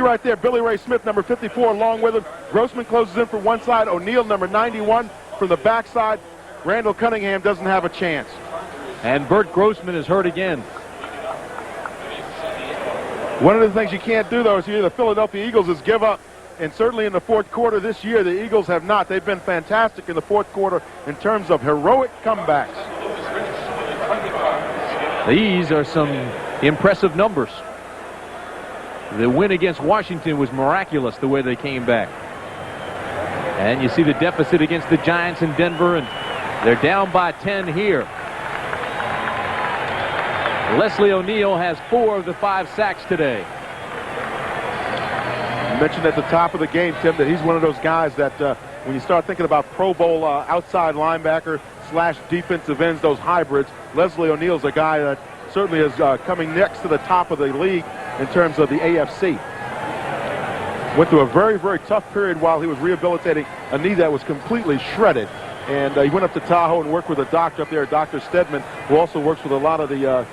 see right there, Billy Ray Smith, number 54, along with him. Grossman closes in for one side. O'Neal, number 91, from the backside. Randall Cunningham doesn't have a chance. And Bert Grossman is hurt again. One of the things you can't do, though, is the Philadelphia Eagles is give up. And certainly in the fourth quarter this year, the Eagles have not. They've been fantastic in the fourth quarter in terms of heroic comebacks. These are some impressive numbers. The win against Washington was miraculous the way they came back. And you see the deficit against the Giants in Denver, and they're down by 10 here. Leslie O'Neal has 4 of the 5 sacks today. You mentioned at the top of the game, Tim, that he's one of those guys that when you start thinking about Pro Bowl outside linebacker / defensive ends, those hybrids, Leslie O'Neal's a guy that certainly is coming next to the top of the league in terms of the AFC. Went through a very, very tough period while he was rehabilitating a knee that was completely shredded. And he went up to Tahoe and worked with a doctor up there, Dr. Stedman, who also works with a lot of the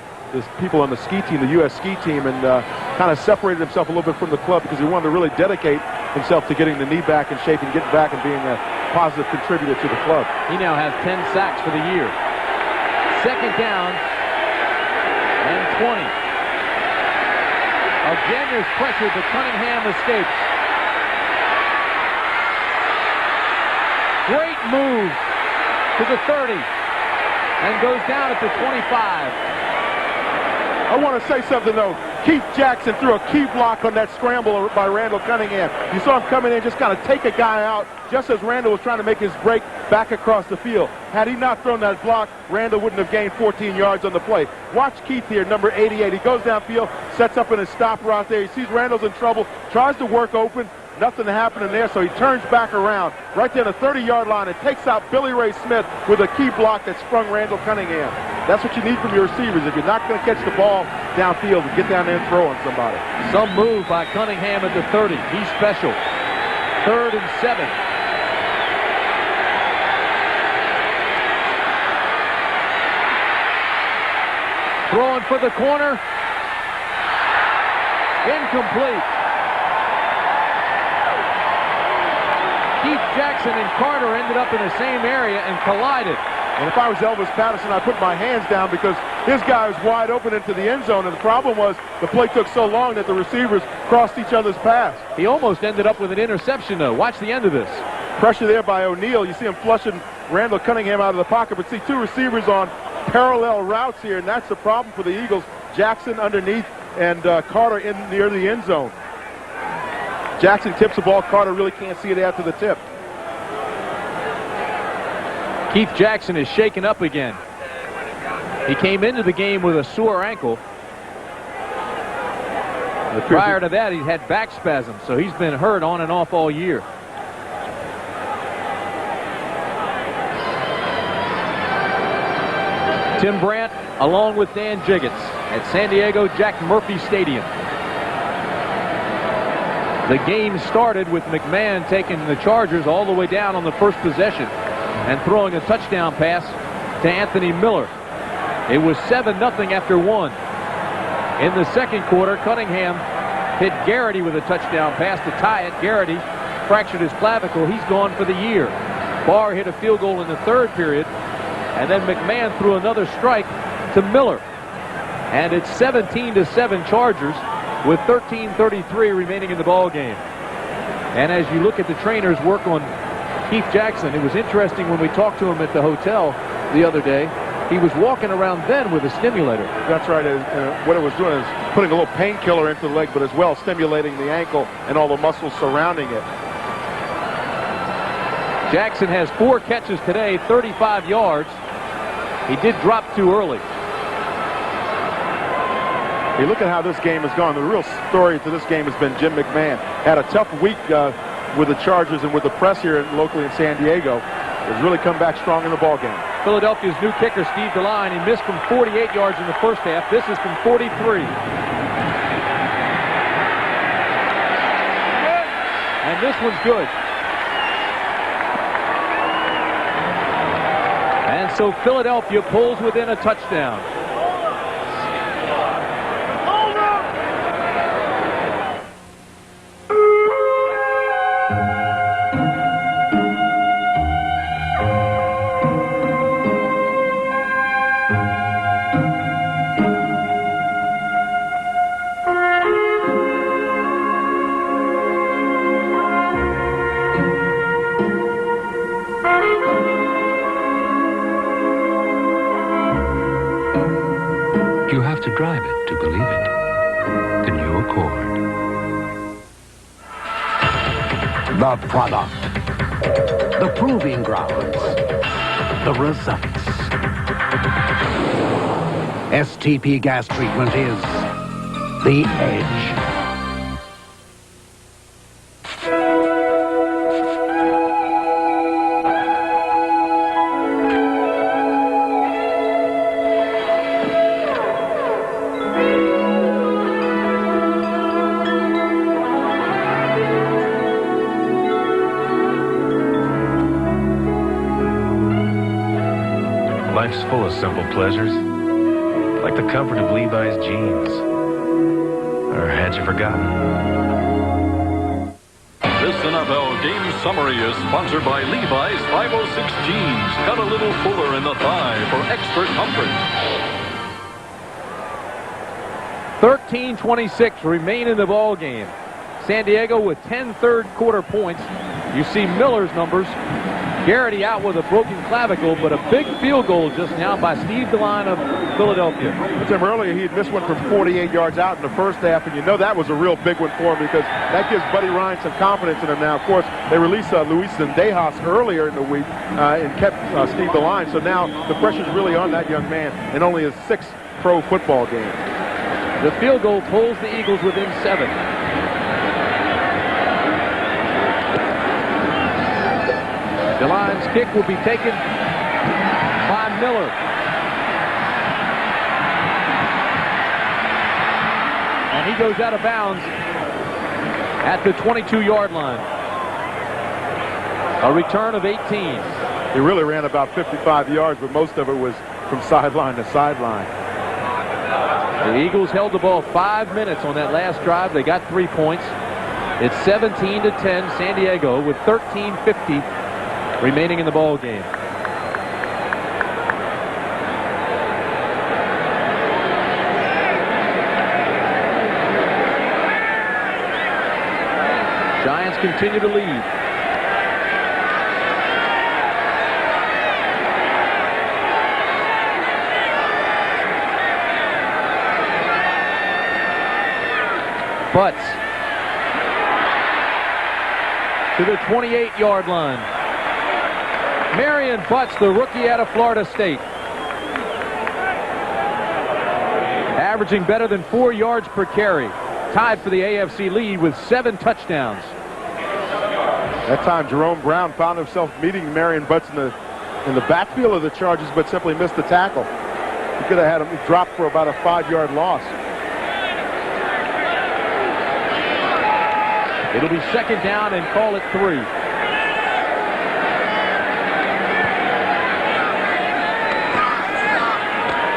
people on the ski team, the U.S. ski team, and kind of separated himself a little bit from the club because he wanted to really dedicate himself to getting the knee back in shape and getting back and being a positive contributor to the club. He now has 10 sacks for the year. Second down and 20. Again, there's pressure, but Cunningham escapes. Great move to the 30 and goes down at the 25. I want to say something, though. Keith Jackson threw a key block on that scramble by Randall Cunningham. You saw him coming in, just kind of take a guy out just as Randall was trying to make his break back across the field. Had he not thrown that block, Randall wouldn't have gained 14 yards on the play. Watch Keith here, number 88. He goes downfield, sets up in his stopper out there. He sees Randall's in trouble, tries to work open. Nothing happening there, so he turns back around right there on the 30-yard line and takes out Billy Ray Smith with a key block that sprung Randall Cunningham. That's what you need from your receivers. If you're not going to catch the ball downfield, to get down there and throw on somebody. Some move by Cunningham at the 30. He's special. 3rd and 7. Throwing for the corner. Incomplete. Keith Jackson and Carter ended up in the same area and collided. And if I was Elvis Patterson, I'd put my hands down because his guy was wide open into the end zone. And the problem was the play took so long that the receivers crossed each other's paths. He almost ended up with an interception, though. Watch the end of this. Pressure there by O'Neal. You see him flushing Randall Cunningham out of the pocket. But see two receivers on parallel routes here, and that's the problem for the Eagles. Jackson underneath and Carter in near the end zone. Jackson tips the ball. Carter really can't see it after the tip. Keith Jackson is shaken up again. He came into the game with a sore ankle. Prior to that, he had back spasms, so he's been hurt on and off all year. Tim Brandt, along with Dan Jiggets, at San Diego Jack Murphy Stadium. The game started with McMahon taking the Chargers all the way down on the first possession and throwing a touchdown pass to Anthony Miller. It was 7-0 after 1. In the second quarter, Cunningham hit Garrity with a touchdown pass to tie it. Garrity fractured his clavicle. He's gone for the year. Barr hit a field goal in the third period, and then McMahon threw another strike to Miller. And it's 17-7 Chargers with 13:33 remaining in the ball game. And as you look at the trainers work on Keith Jackson, it was interesting when we talked to him at the hotel the other day. He was walking around then with a stimulator. That's right. What it was doing is putting a little painkiller into the leg, but as well stimulating the ankle and all the muscles surrounding it. Jackson has 4 catches today, 35 yards. He did drop too early. Hey, look at how this game has gone. The real story to this game has been Jim McMahon. Had a tough week with the Chargers and with the press here locally in San Diego. Has really come back strong in the ball game. Philadelphia's new kicker, Steve DeLine, he missed from 48 yards in the first half. This is from 43. And this one's good. And so Philadelphia pulls within a touchdown. accord. The product. The proving grounds. The results. STP gas treatment is the edge. Life's full of simple pleasures, like the comfort of Levi's jeans. Or had you forgotten? This NFL game summary is sponsored by Levi's 506 jeans. Cut a little fuller in the thigh for extra comfort. 13:26 remain in the ball game. San Diego with 10 third-quarter points. You see Miller's numbers. Garrity out with a broken clavicle, but a big field goal just now by Steve DeLine of Philadelphia. Tim, earlier he had missed one from 48 yards out in the first half, and you know that was a real big one for him because that gives Buddy Ryan some confidence in him now. Of course, they released Luis Zendejas earlier in the week and kept Steve DeLine, so now the pressure's really on that young man in only his 6th pro football game. The field goal pulls the Eagles within 7. DeLine's kick will be taken by Miller. And he goes out of bounds at the 22-yard line. A return of 18. He really ran about 55 yards, but most of it was from sideline to sideline. The Eagles held the ball 5 minutes on that last drive. They got 3 points. It's 17-10 San Diego with 13:50 remaining in the ball game. Giants continue to lead. Butts to the 28-yard line. Marion Butts, the rookie out of Florida State. Averaging better than 4 yards per carry. Tied for the AFC lead with 7 touchdowns. That time Jerome Brown found himself meeting Marion Butts in the backfield of the Chargers, but simply missed the tackle. He could have had him drop for about a 5-yard loss. It'll be second down and call it 3.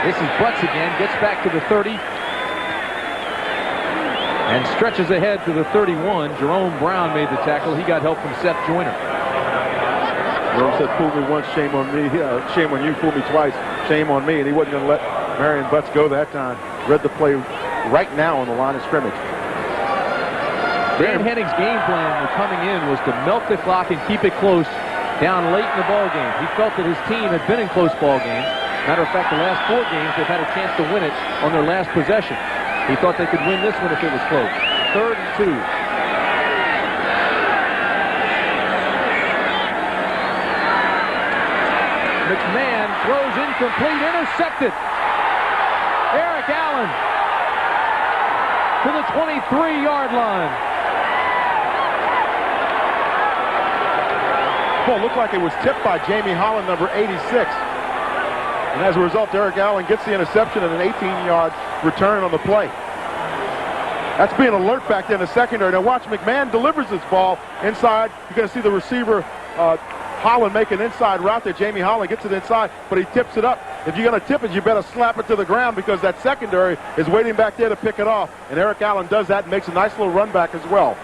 This is Butts again, gets back to the 30 and stretches ahead to the 31. Jerome Brown made the tackle. He got help from Seth Joyner. Jerome said, "Fool me once, shame on me. Shame on you. Fool me twice, shame on me." And he wasn't going to let Marion Butts go that time. Read the play right now on the line of scrimmage. Dan Henning's game plan with coming in was to milk the clock and keep it close down late in the ball game. He felt that his team had been in close ball games. Matter of fact, the last 4 games, they've had a chance to win it on their last possession. He thought they could win this one if it was close. 3rd and 2. McMahon throws incomplete, intercepted. Eric Allen to the 23-yard line. Well, it looked like it was tipped by Jamie Holland, number 86. And as a result, Eric Allen gets the interception and an 18-yard return on the play. That's being alert back there in the secondary. Now watch, McMahon delivers this ball inside. You're going to see the receiver, Holland, make an inside route there. Jamie Holland gets it inside, but he tips it up. If you're going to tip it, you better slap it to the ground because that secondary is waiting back there to pick it off. And Eric Allen does that and makes a nice little run back as well.